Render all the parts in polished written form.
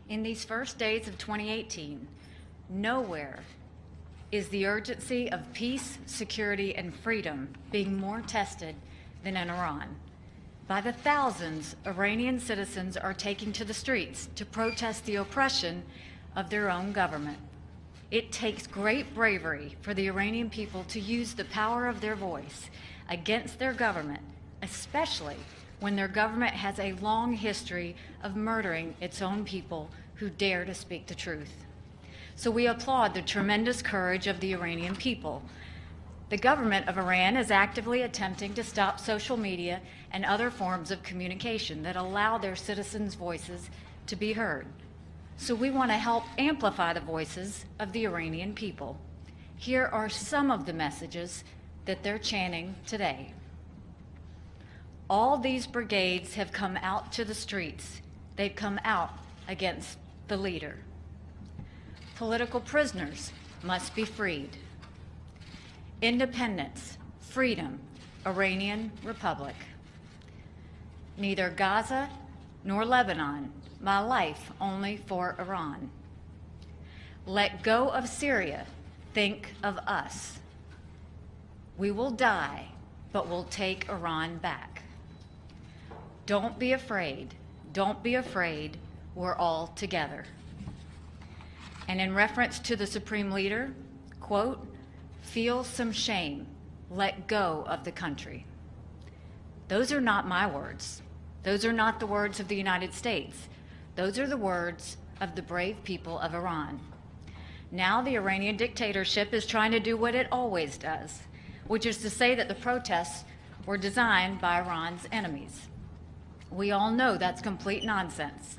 In these first days of 2018, nowhere is the urgency of peace, security, and freedom being more tested than in Iran. By the thousands, Iranian citizens are taking to the streets to protest the oppression of their own government. It takes great bravery for the Iranian people to use the power of their voice against their government, especially when their government has a long history of murdering its own people who dare to speak the truth. So we applaud the tremendous courage of the Iranian people. The government of Iran is actively attempting to stop social media and other forms of communication that allow their citizens' voices to be heard. So we want to help amplify the voices of the Iranian people. Here are some of the messages that they're chanting today. All these brigades have come out to the streets. They've come out against the leader. Political prisoners must be freed. Independence, freedom, Iranian Republic. Neither Gaza nor Lebanon, my life only for Iran. Let go of Syria, think of us. We will die, but we'll take Iran back. Don't be afraid, don't be afraid, we're all together. And in reference to the Supreme Leader, quote, feel some shame, let go of the country. Those are not my words. Those are not the words of the United States. Those are the words of the brave people of Iran. Now the Iranian dictatorship is trying to do what it always does, which is to say that the protests were designed by Iran's enemies. We all know that's complete nonsense.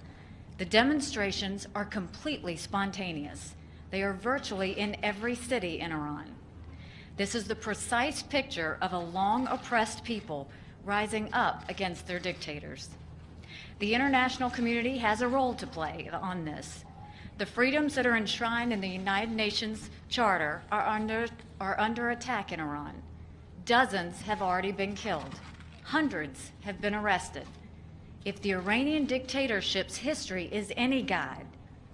The demonstrations are completely spontaneous. They are virtually in every city in Iran. This is the precise picture of a long oppressed people rising up against their dictators. The international community has a role to play on this. The freedoms that are enshrined in the United Nations Charter are under attack in Iran. Dozens have already been killed. Hundreds have been arrested. If the Iranian dictatorship's history is any guide,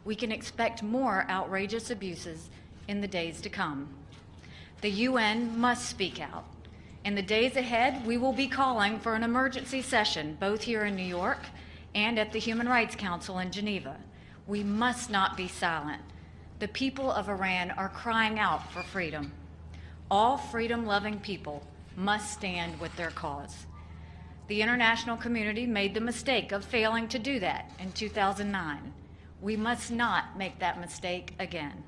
we can expect more outrageous abuses in the days to come. The UN must speak out. In the days ahead, we will be calling for an emergency session, both here in New York and at the Human Rights Council in Geneva. We must not be silent. The people of Iran are crying out for freedom. All freedom-loving people must stand with their cause. The international community made the mistake of failing to do that in 2009. We must not make that mistake again.